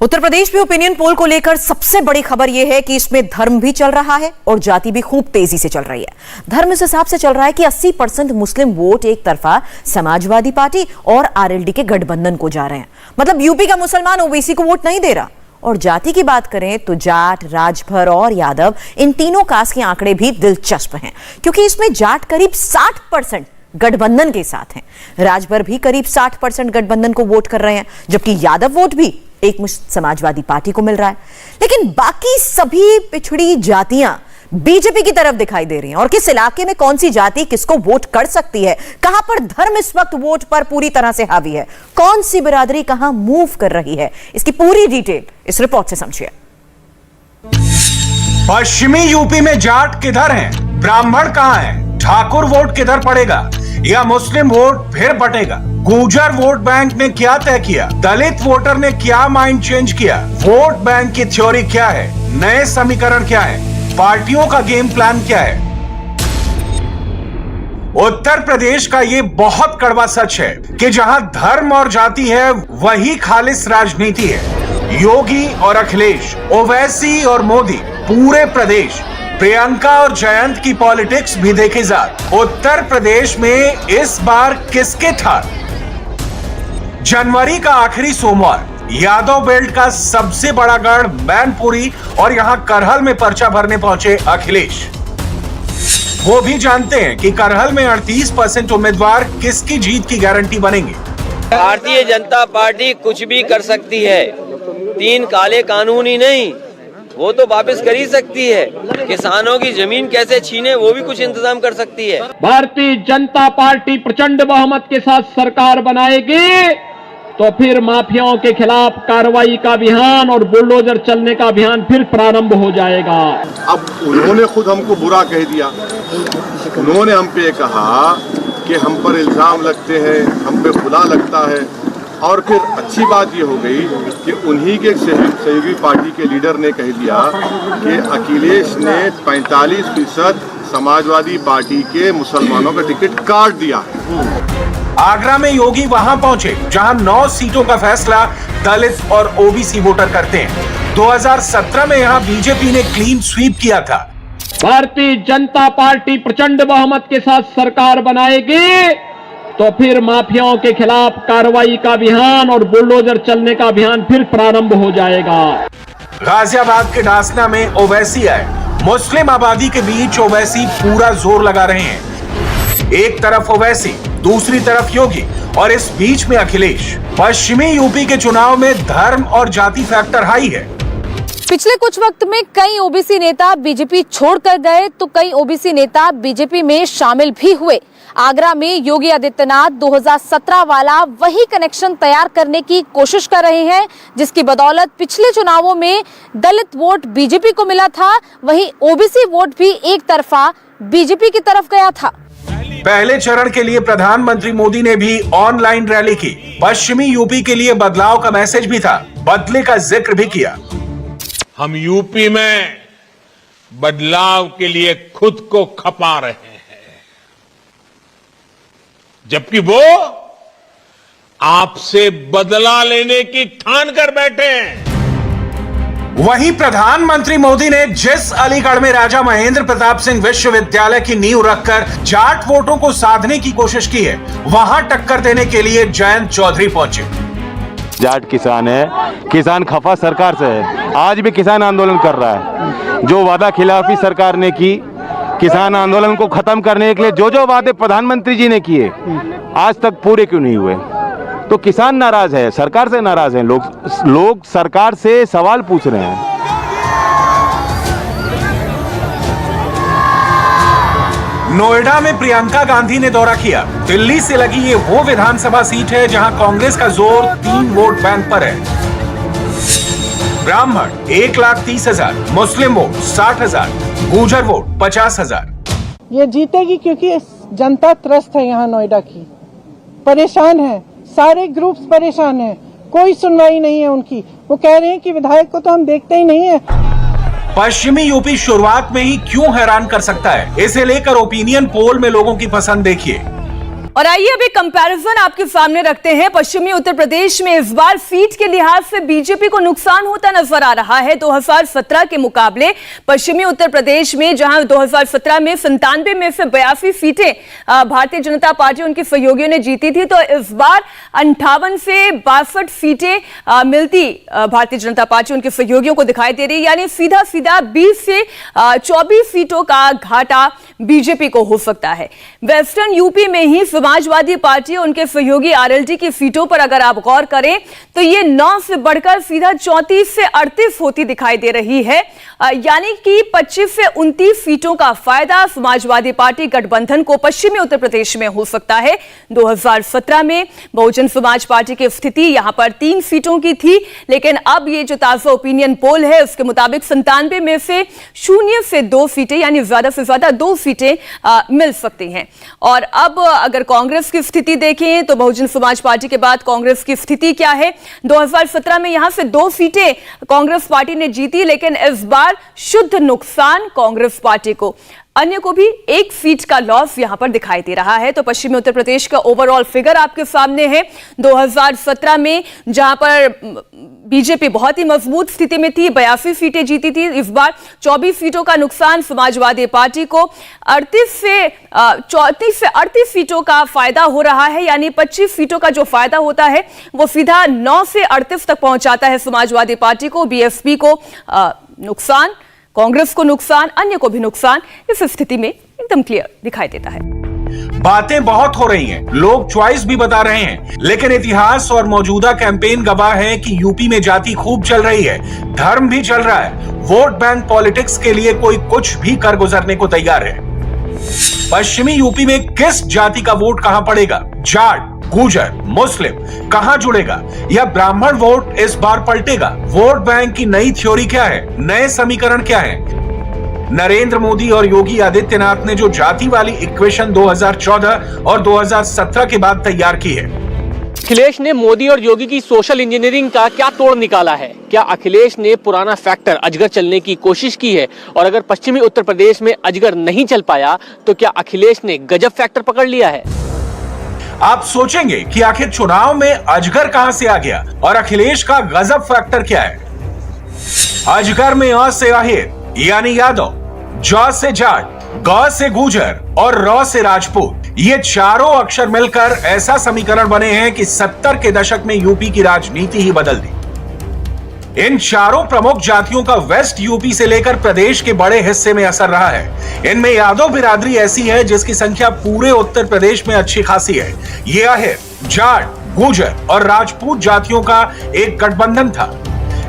उत्तर प्रदेश में opinion poll को लेकर सबसे बड़ी खबर यह है कि इसमें धर्म भी चल रहा है और जाति भी खूब तेजी से चल रही है। धर्म इस हिसाब से चल रहा है कि 80% मुस्लिम वोट एक तरफा समाजवादी पार्टी और आरएलडी के गठबंधन को जा रहे हैं। मतलब यूपी का मुसलमान ओबीसी को वोट नहीं दे रहा। और जाति की बात करें तो जाट, राजभर और यादव, इन तीनों कास्ट के आंकड़े भी दिलचस्प हैं, क्योंकि इसमें जाट करीब 60% गठबंधन के साथ हैं, राजभर भी करीब 60% गठबंधन को वोट कर रहे हैं, जबकि यादव वोट भी एक मुश्त समाजवादी पार्टी को मिल रहा है। लेकिन बाकी सभी पिछड़ी जातियां बीजेपी की तरफ दिखाई दे रही हैं। और किस इलाके में कौन सी जाति किसको वोट कर सकती है, कहां पर धर्म इस वक्त वोट पर पूरी तरह से हावी है, कौन सी बिरादरी कहां मूव कर रही है, इसकी पूरी डिटेल इस रिपोर्ट से समझिए। पश्चिमी यूपी में जाट किधर हैं? ब्राह्मण कहां हैं? ठाकुर वोट किधर पड़ेगा या मुस्लिम वोट फिर बटेगा? गुर्जर वोट बैंक ने क्या तय किया? दलित वोटर ने क्या माइंड चेंज किया? वोट बैंक की थ्योरी क्या है? नए समीकरण क्या है? पार्टियों का गेम प्लान क्या है? उत्तर प्रदेश का ये बहुत कड़वा सच है कि जहां धर्म और जाति है वही खालिस राजनीति है। योगी और अखिलेश, ओवैसी और मोदी, पूरे प्रदेश, प्रियंका और जयंत की पॉलिटिक्स भी देखी जाए। उत्तर प्रदेश में इस बार किसके ठार? जनवरी का आखिरी सोमवार यादव बेल्ट का सबसे बड़ा गढ़ मैनपुरी और यहां करहल में पर्चा भरने पहुंचे अखिलेश। वो भी जानते हैं कि करहल में 38% उम्मीदवार किसकी जीत की गारंटी बनेंगे। भारतीय जनता पार्टी कुछ भी कर सकती है, 3 काले कानून ही नहीं, वो तो वापस कर ही सकती है। किसानों की जमीन कैसे छीने वो भी कुछ इंतजाम कर सकती है। भारतीय जनता पार्टी प्रचंड बहुमत के साथ सरकार बनाएगी तो फिर माफियाओं के खिलाफ कार्रवाई का अभियान और बुलडोजर चलने का अभियान फिर प्रारंभ हो जाएगा। अब उन्होंने खुद हमको बुरा कह दिया, उन्होंने हम पे कहा कि हम पर इल्जाम लगते हैं, हम पे खुदा लगता है। और फिर अच्छी बात ये हो गई कि उन्हीं के सहयोगी पार्टी के लीडर ने कह दिया कि अखिलेश ने 45% समाजवादी पार्टी के मुसलमानों का टिकट काट दिया है। आगरा में योगी वहां पहुंचे जहां 9 सीटों का फैसला दलित और ओबीसी वोटर करते हैं। 2017 में यहां बीजेपी ने क्लीन स्वीप किया था। भारतीय जनता पार्टी प्रचंड बहुमत के साथ सरकार बनाएगी तो फिर माफियाओं के खिलाफ कार्रवाई का अभियान और बुलडोजर चलने का अभियान फिर प्रारंभ हो जाएगा। गाजियाबाद के डासना में ओवैसी आए। मुस्लिम आबादी के बीच ओवैसी पूरा जोर लगा रहे हैं। एक तरफ ओवैसी, दूसरी तरफ योगी और इस बीच में अखिलेश। पश्चिमी यूपी के चुनाव में धर्म और जाति फैक्टर हाई है। पिछले कुछ वक्त में कई ओबीसी नेता बीजेपी छोड़कर गए तो कई ओबीसी नेता बीजेपी में शामिल भी हुए। आगरा में योगी आदित्यनाथ 2017 वाला वही कनेक्शन तैयार करने की कोशिश कर रहे हैं, जिसकी बदौलत पिछले चुनावों में दलित वोट बीजेपी को मिला था, वहीं ओबीसी वोट भी एक तरफा बीजेपी की तरफ गया था। पहले चरण के लिए प्रधानमंत्री मोदी ने भी ऑनलाइन रैली की। पश्चिमी यूपी के लिए बदलाव का मैसेज भी था, बदले का जिक्र भी किया। हम यूपी में बदलाव के लिए खुद को खपा रहे हैं, जबकि वो आपसे बदला लेने की ठान कर बैठे हैं। वहीं प्रधानमंत्री मोदी ने जिस अलीगढ़ में राजा महेंद्र प्रताप सिंह विश्वविद्यालय की नींव रखकर जाट वोटों को साधने की कोशिश की है, वहां टक्कर देने के लिए जयंत चौधरी पहुंचे। जाट किसान है, किसान खफा सरकार से है। आज भी किसान आंदोलन कर रहा है। जो वादा खिलाफी सरकार ने की, किसान आंदोलन को खत्म करने के लिए जो वादे प्रधानमंत्री जी ने किए आज तक पूरे क्यों नहीं हुए? तो किसान नाराज है, सरकार से नाराज हैं। लोग सरकार से सवाल पूछ रहे हैं। नोएडा में प्रियंका गांधी ने दौरा किया। दिल्ली से लगी ये वो विधानसभा सीट है जहां कांग्रेस का जोर 3 वोट बैंक पर है। ब्राह्मण 1,30,000, मुस्लिम वोट 60,000, गुर्जर वोट 50,000। ये जीतेगी क्योंकि जनता त्रस्त है, यहाँ नोएडा की परेशान है, सारे ग्रुप्स परेशान हैं, कोई सुनवाई नहीं है उनकी। वो कह रहे हैं कि विधायक को तो हम देखते ही नहीं है। पश्चिमी यूपी शुरुआत में ही क्यों हैरान कर सकता है, इसे लेकर ओपिनियन पोल में लोगों की पसंद देखिए। और आइए अब एक कंपैरिजन आपके सामने रखते हैं। पश्चिमी उत्तर प्रदेश में इस बार सीट के लिहाज से बीजेपी को नुकसान होता नजर आ रहा है 2017 के मुकाबले। पश्चिमी उत्तर प्रदेश में जहां 2017 में 97 में से 82 सीटें भारतीय जनता पार्टी उनके सहयोगियों ने जीती थी, तो इस बार 58 से 62 सीटें मिलती भारतीय जनता पार्टी उनके सहयोगियों को दिखाई दे रही है। यानी सीधा सीधा 20 से 24 सीटों का घाटा बीजेपी को हो सकता है। वेस्टर्न यूपी में ही समाजवादी पार्टी और उनके सहयोगी आरएलडी की सीटों पर अगर आप गौर करें तो ये 9 से बढ़कर सीधा 34 से 38 होती दिखाई दे रही है। यानी कि 25 से 29 सीटों का फायदा समाजवादी पार्टी गठबंधन को पश्चिमी उत्तर प्रदेश में हो सकता है। 2017 में बहुजन समाज पार्टी की स्थिति यहां पर 3 सीटों की थी, लेकिन अब ये जो ताजा ओपिनियन पोल है उसके मुताबिक 97 में से 0 से 2 सीटें यानी ज्यादा से ज्यादा 2 सीटें मिल सकती हैं। और अब अगर कांग्रेस की स्थिति देखें तो बहुजन समाज पार्टी के बाद कांग्रेस की स्थिति क्या है। 2017 में यहां से 2 सीटें कांग्रेस पार्टी ने जीती, लेकिन इस बार शुद्ध नुकसान कांग्रेस पार्टी को, अन्य को भी 1 सीट का लॉस यहां पर दिखाई दे रहा है। तो पश्चिमी उत्तर प्रदेश का ओवरऑल फिगर आपके सामने है। 2017 में जहां पर बीजेपी बहुत ही मजबूत स्थिति में थी, 82 सीटें जीती थी, इस बार 24 सीटों का नुकसान समाजवादी पार्टी को। 34 से 38 सीटों का फायदा हो रहा है, यानी 25 सीटों का जो फायदा होता है वो सीधा 9 से 38 तक पहुंचाता है समाजवादी पार्टी को। बीएसपी को नुकसान, कांग्रेस को नुकसान, अन्य को भी नुकसान इस स्थिति में एकदम क्लियर दिखाई देता है। बातें बहुत हो रही हैं, लोग चॉइस भी बता रहे हैं, लेकिन इतिहास और मौजूदा कैंपेन गवाह है कि यूपी में जाति खूब चल रही है, धर्म भी चल रहा है। वोट बैंक पॉलिटिक्स के लिए कोई कुछ भी कर गुजरने को तैयार है। पश्चिमी यूपी में किस जाति का वोट कहां पड़ेगा, जाट, गुर्जर, मुस्लिम कहां जुड़ेगा या ब्राह्मण वोट इस बार पलटेगा? वोट बैंक की नई थ्योरी क्या है, नए समीकरण क्या है? नरेंद्र मोदी और योगी आदित्यनाथ ने जो जाति वाली इक्वेशन 2014 और 2017 के बाद तैयार की है। अखिलेश ने मोदी और योगी की सोशल इंजीनियरिंग का क्या तोड़ निकाला है? क्या अखिलेश ने पुराना फैक्टर अजगर चलने की कोशिश की है? और अगर पश्चिमी उत्तर प्रदेश में अजगर नहीं चल पाया तो क्या अखिलेश ने गजब फैक्टर पकड़ लिया है? आप सोचेंगे कि आखिर चुनाव में अजगर कहां से आ गया और अखिलेश का गजब फैक्टर क्या है? अजगर में अ से अहिर यानी यादव, ज से जाट, ग से गुर्जर और र से राजपूत, ये चारों अक्षर मिलकर ऐसा समीकरण बने हैं कि 70 के दशक में यूपी की राजनीति ही बदल दी। इन चारों प्रमुख जातियों का वेस्ट यूपी से लेकर प्रदेश के बड़े हिस्से में असर रहा है। इनमें यादव बिरादरी ऐसी है जिसकी संख्या पूरे उत्तर प्रदेश में अच्छी खासी है। ये अहिर, जाट, गुर्जर और राजपूत जातियों का एक गठबंधन था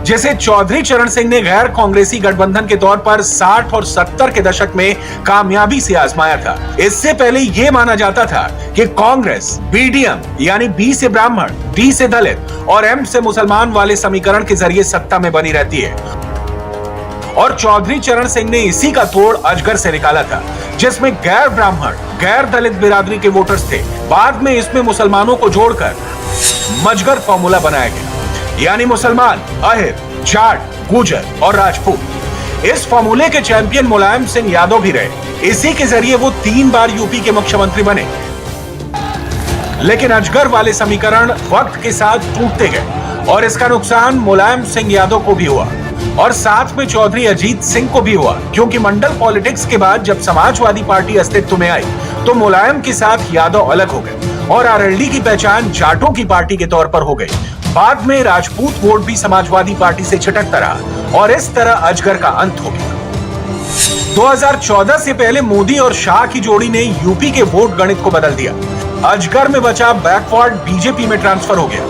जिसे चौधरी चरण सिंह ने गैर कांग्रेसी गठबंधन के तौर पर 60 और 70 के दशक में कामयाबी से आजमाया था। इससे पहले यह माना जाता था कि कांग्रेस बीडीएम यानी बी से ब्राह्मण, डी से दलित और एम से मुसलमान वाले समीकरण के जरिए सत्ता में बनी रहती है, और चौधरी चरण सिंह ने इसी का तोड़ अजगर से निकाला था, जिसमें गैर ब्राह्मण, गैर दलित बिरादरी के वोटर्स थे। बाद में इसमें मुसलमानों को जोड़कर मजगर फॉर्मूला बनाया गया, यानी मुसलमान, अहिर, जाट, गुर्जर और राजपूत। इस फॉर्मूले के चैंपियन मुलायम सिंह यादव भी रहे। इसी के जरिए वो 3 बार यूपी के मुख्यमंत्री बने। लेकिन अजगर वाले समीकरण वक्त के साथ टूटते गए और इसका नुकसान मुलायम सिंह यादव को भी हुआ और साथ में चौधरी अजीत सिंह को भी हुआ, क्योंकि मंडल पॉलिटिक्स के बाद जब समाजवादी पार्टी अस्तित्व में आई तो मुलायम के साथ यादव अलग हो गए और आरएलडी की पहचान जाटों की पार्टी के तौर पर हो गई। बाद में राजपूत वोट भी समाजवादी पार्टी से छिटकता रहा और इस तरह अजगर का अंत हो गया। 2014 से पहले मोदी और शाह की जोड़ी ने यूपी के वोट गणित को बदल दिया। अजगर में बचा बैकवर्ड बीजेपी में ट्रांसफर हो गया।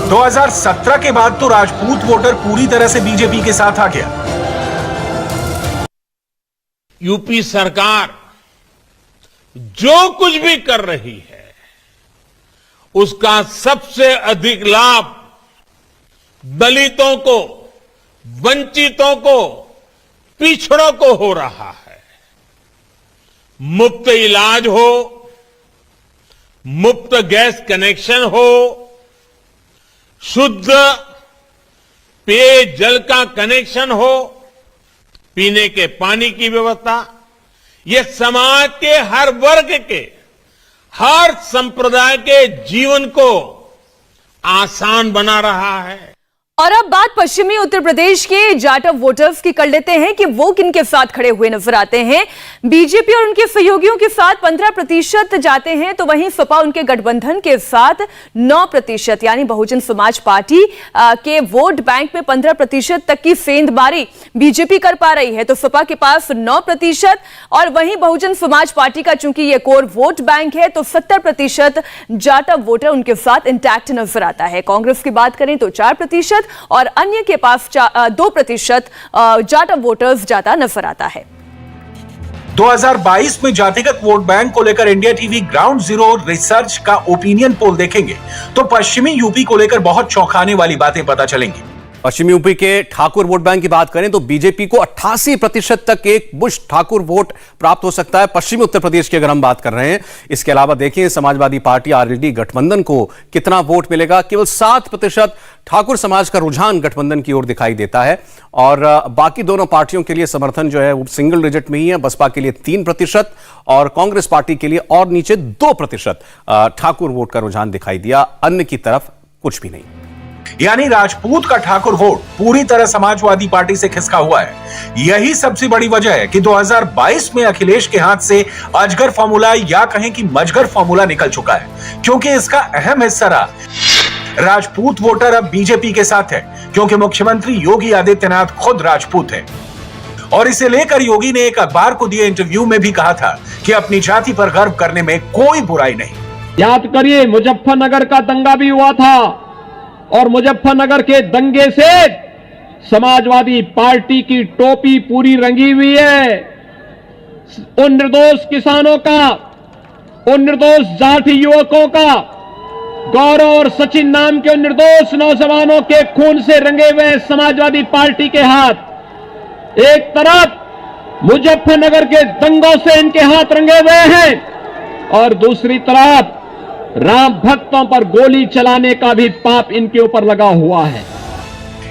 2017 के बाद तो राजपूत वोटर पूरी तरह से बीजेपी के साथ आ गया। यूपी सरकार जो कुछ भी कर रही है उसका सबसे अधिक लाभ दलितों को, वंचितों को, पिछड़ों को हो रहा है। मुफ्त इलाज हो, मुफ्त गैस कनेक्शन हो, शुद्ध पेयजल का कनेक्शन हो, पीने के पानी की व्यवस्था, ये समाज के हर वर्ग के, हर संप्रदाय के जीवन को आसान बना रहा है। और अब बात पश्चिमी उत्तर प्रदेश के जाटव वोटर्स की कर लेते हैं कि वो किन के साथ खड़े हुए नजर आते हैं। बीजेपी और उनके सहयोगियों के साथ 15% जाते हैं, तो वहीं सपा उनके गठबंधन के साथ 9% यानी बहुजन समाज पार्टी के वोट बैंक में 15% तक की सेंधमारी बीजेपी कर पा रही है। तो सपा के पास 9% और वहीं बहुजन समाज पार्टी का चूंकि ये कोर वोट बैंक है, तो 70% जाटव वोटर उनके साथ इंटैक्ट नजर आता है। कांग्रेस की बात करें तो 4% और अन्य के पास 2% जाटव वोटर्स ज्यादा नजर आता है। 2022 में जातिगत वोट बैंक को लेकर India TV ground zero research का ओपिनियन पोल देखेंगे तो पश्चिमी यूपी को लेकर बहुत चौंकाने वाली बातें पता चलेंगी। पश्चिमी यूपी के ठाकुर वोट बैंक की बात करें तो बीजेपी को 88% तक एक बुश ठाकुर वोट प्राप्त हो सकता है पश्चिमी उत्तर प्रदेश की अगर हम बात कर रहे हैं। इसके अलावा देखिए समाजवादी पार्टी आरएलडी गठबंधन को कितना वोट मिलेगा। केवल 7% ठाकुर समाज का रुझान गठबंधन की ओर दिखाई देता है और बाकी दोनों पार्टियों के लिए समर्थन जो है वो सिंगल डिजिट में ही है। बसपा के लिए 3% और कांग्रेस पार्टी के लिए और नीचे 2% ठाकुर वोट का रुझान दिखाई दिया। अन्य की तरफ कुछ भी नहीं। यानी राजपूत का ठाकुर वोट पूरी तरह समाजवादी पार्टी से खिसका हुआ है। यही सबसे बड़ी वजह है कि 2022 में अखिलेश के हाथ से अजगर फार्मूला या कहें कि मजगर फार्मूला निकल चुका है, क्योंकि इसका अहम हिस्सा रहा राजपूत वोटर अब बीजेपी के साथ है, क्योंकि मुख्यमंत्री योगी आदित्यनाथ खुद राजपूत है। और इसे लेकर योगी ने एक अखबार को दिए इंटरव्यू में भी कहा था कि अपनी जाति पर गर्व करने में कोई बुराई नहीं। याद करिए मुजफ्फरनगर का दंगा भी हुआ था और मुजफ्फरनगर के दंगे से समाजवादी पार्टी की टोपी पूरी रंगी हुई है। उन निर्दोष किसानों का, उन निर्दोष जाति युवकों का, गौरव और सचिन नाम के उन निर्दोष नौजवानों के खून से रंगे हुए समाजवादी पार्टी के हाथ। एक तरफ मुजफ्फरनगर के दंगों से इनके हाथ रंगे हुए हैं और दूसरी तरफ राम भक्तों पर गोली चलाने का भी पाप इनके ऊपर लगा हुआ है।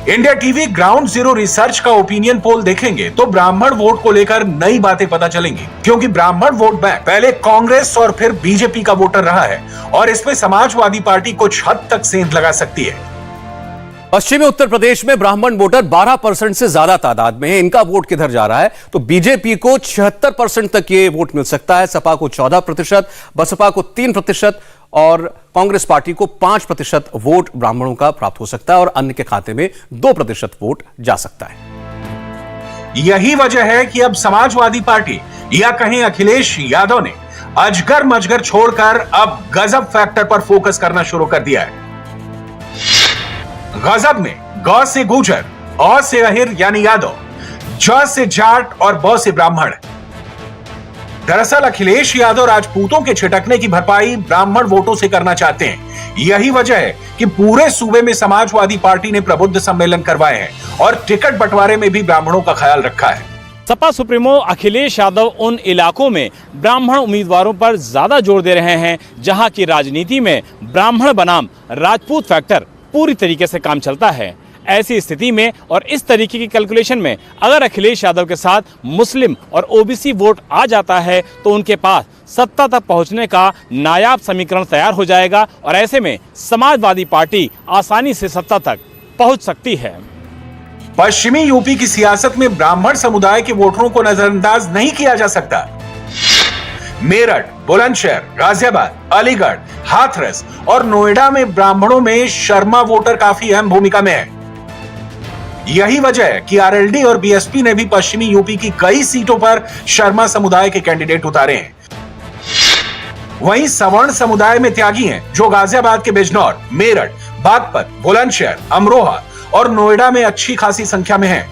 India TV ground zero research का ओपिनियन पोल देखेंगे तो ब्राह्मण वोट को लेकर नई बातें पता चलेंगी, क्योंकि ब्राह्मण वोट बैंक पहले कांग्रेस और फिर बीजेपी का वोटर रहा है और इसमें समाजवादी पार्टी कुछ हद तक सेंध लगा सकती है। पश्चिमी उत्तर प्रदेश में ब्राह्मण वोटर 12% से ज्यादा तादाद में है। इनका वोट किधर जा रहा है तो बीजेपी को 76% तक ये वोट मिल सकता है, सपा को 14%, बसपा को 3% और कांग्रेस पार्टी को 5% वोट ब्राह्मणों का प्राप्त हो सकता है और अन्य के खाते में 2% वोट जा सकता है। यही वजह है कि अब समाजवादी पार्टी या कहें अखिलेश यादव ने अजगर मजगर छोड़कर अब गजब फैक्टर पर फोकस करना शुरू कर दिया है। गजब में ग से गुर्जर, अ से अहिर यानी यादव, ज से जाट और ब से ब्राह्मण। दरअसल अखिलेश यादव राजपूतों के छिटकने की भरपाई ब्राह्मण वोटों से करना चाहते हैं। यही वजह है कि पूरे सूबे में समाजवादी पार्टी ने प्रबुद्ध सम्मेलन करवाए हैं और टिकट बंटवारे में भी ब्राह्मणों का ख्याल रखा है। सपा सुप्रीमो अखिलेश यादव उन इलाकों में ब्राह्मण उम्मीदवारों पर ज्यादा जोर दे रहे हैं जहां की राजनीति में ब्राह्मण बनाम राजपूत फैक्टर पूरी तरीके से काम चलता है। ऐसी स्थिति में और इस तरीके की कैलकुलेशन में अगर अखिलेश यादव के साथ मुस्लिम और ओबीसी वोट आ जाता है तो उनके पास सत्ता तक पहुंचने का नायाब समीकरण तैयार हो जाएगा और ऐसे में समाजवादी पार्टी आसानी से सत्ता तक पहुंच सकती है। पश्चिमी यूपी की सियासत में ब्राह्मण समुदाय के वोटरों को नजरअंदाज नहीं किया जा सकता। मेरठ, बुलंदशहर, गाजियाबाद, अलीगढ़, हाथरस और नोएडा में ब्राह्मणों में शर्मा वोटर काफी अहम भूमिका में है। यही वजह है कि आरएलडी और बीएसपी ने भी पश्चिमी यूपी की कई सीटों पर शर्मा समुदाय के कैंडिडेट उतारे हैं। वहीं सवर्ण समुदाय में त्यागी हैं, जो गाजियाबाद के बिजनौर, मेरठ, बागपत, बुलंदशहर, अमरोहा और नोएडा में अच्छी खासी संख्या में हैं।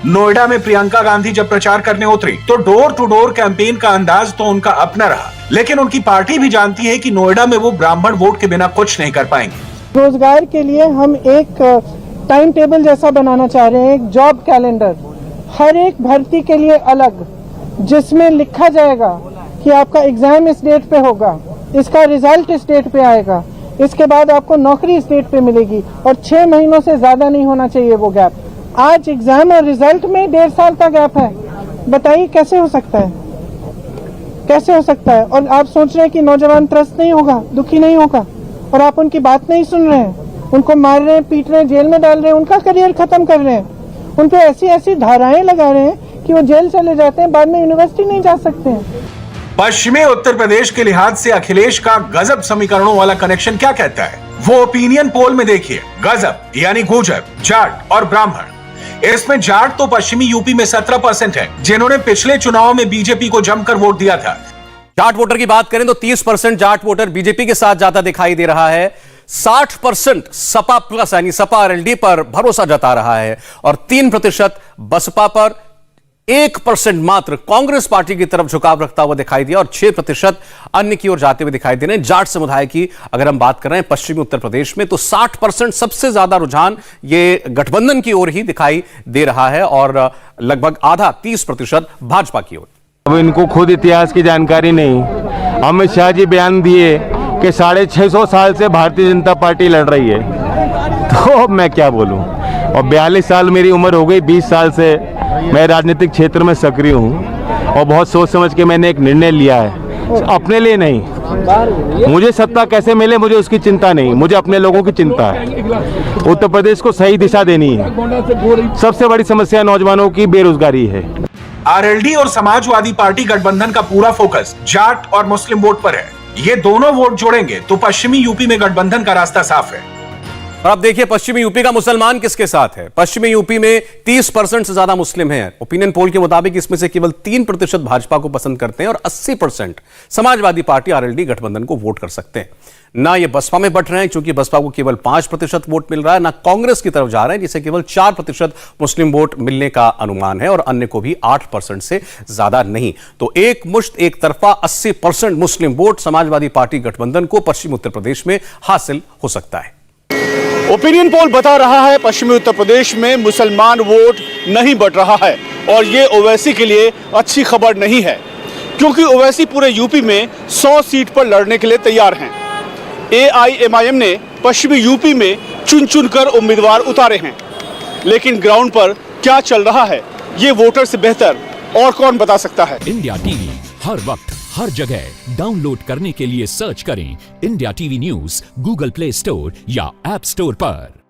नोएडा में प्रियंका गांधी जब प्रचार करने उतरी तो डोर टू डोर कैंपेन का अंदाज तो उनका अपना रहा, लेकिन उनकी पार्टी भी जानती है कि नोएडा में वो ब्राह्मण वोट के बिना कुछ नहीं कर पाएंगे। रोजगार के लिए हम एक टाइम टेबल जैसा बनाना चाह रहे हैं, एक जॉब कैलेंडर, हर एक भर्ती के लिए अलग, जिसमें लिखा जाएगा कि आपका एग्जाम इस डेट पे होगा, इसका रिजल्ट इस डेट पे आएगा, इसके बाद आपको नौकरी इस डेट पे मिलेगी और 6 महीनों से ज्यादा नहीं होना चाहिए वो गैप। आज एग्जाम और रिजल्ट में 1.5 साल का गैप है, बताइए कैसे हो सकता है। कैसे हो सकता है? और आप सोच रहे हैं कि नौजवान त्रस्त नहीं होगा, दुखी नहीं होगा, और आप उनकी बात नहीं सुन रहे हैं, उनको मार रहे हैं, पीट रहे हैं, जेल में डाल रहे हैं, उनका करियर खत्म कर रहे हैं, उन पे ऐसी ऐसी धाराएं लगा रहे हैं कि वो जेल चले जाते हैं, बाद में यूनिवर्सिटी नहीं जा सकते हैं। पश्चिमी उत्तर प्रदेश के लिहाज से अखिलेश का गजब समीकरणों वाला कनेक्शन क्या कहता है, वो ओपिनियन पोल में देखिए। गजब यानी गुर्जर, जाट और ब्राह्मण। इसमें जाट तो पश्चिमी यूपी में 17% है, जिन्होंने पिछले चुनाव में बीजेपी को जमकर वोट दिया था। जाट वोटर की बात करें तो 30% जाट वोटर बीजेपी के साथ जाता दिखाई दे रहा है। 60% सपा प्लस यानी सपा आरएलडी पर भरोसा जता रहा है और 3% बसपा पर, 1% मात्र कांग्रेस पार्टी की तरफ झुकाव रखता हुआ दिखाई दिया और 6% अन्य की ओर जाते हुए दिखाई दे रहे हैं। जाट समुदाय की अगर हम बात कर रहे हैं पश्चिमी उत्तर प्रदेश में तो 60% सबसे ज्यादा रुझान ये गठबंधन की ओर ही दिखाई दे रहा है और लगभग आधा 30% भाजपा की ओर। अब इनको खुद इतिहास की जानकारी नहीं। अमित शाह जी बयान दिए कि 650 साल से भारतीय जनता पार्टी लड़ रही है, तो मैं क्या बोलूं। और 42 साल मेरी उम्र हो गई, 20 साल से मैं राजनीतिक क्षेत्र में सक्रिय हूं और बहुत सोच समझ के मैंने एक निर्णय लिया है, अपने लिए नहीं। मुझे सत्ता कैसे मिले मुझे उसकी चिंता नहीं, मुझे अपने लोगों की चिंता है। उत्तर प्रदेश को सही दिशा देनी है। सबसे बड़ी समस्या नौजवानों की बेरोजगारी है। आरएलडी और समाजवादी पार्टी गठबंधन का पूरा फोकस जाट और मुस्लिम वोट पर है। ये दोनों वोट जोड़ेंगे तो पश्चिमी यूपी में गठबंधन का रास्ता साफ है। और अब देखिए पश्चिमी यूपी का मुसलमान किसके साथ है। पश्चिमी यूपी में 30% से ज्यादा मुस्लिम हैं। ओपिनियन पोल के मुताबिक इसमें से केवल 3% भाजपा को पसंद करते हैं और 80% समाजवादी पार्टी आरएलडी गठबंधन को वोट कर सकते हैं। ना ये बसपा में बट रहे हैं क्योंकि बसपा को केवल 5% वोट मिल रहा है, ना कांग्रेस की तरफ जा रहे हैं जिसे केवल 4% मुस्लिम वोट मिलने का अनुमान है और अन्य को भी 8% से ज्यादा नहीं। तो एक मुश्त एक तरफा 80% मुस्लिम वोट समाजवादी पार्टी गठबंधन को पश्चिमी उत्तर प्रदेश में हासिल हो सकता है। ओपिनियन पोल बता रहा है पश्चिमी उत्तर प्रदेश में मुसलमान वोट नहीं बढ़ रहा है और ये ओवैसी के लिए अच्छी खबर नहीं है क्योंकि ओवैसी पूरे यूपी में 100 सीट पर लड़ने के लिए तैयार हैं। एआईएमआईएम ने पश्चिमी यूपी में चुन चुन कर उम्मीदवार उतारे हैं, लेकिन ग्राउंड पर क्या चल रहा है ये वोटर से बेहतर और कौन बता सकता है। इंडिया टीवी हर वक्त हर जगह डाउनलोड करने के लिए सर्च करें India TV news Google play store या ऐप स्टोर पर।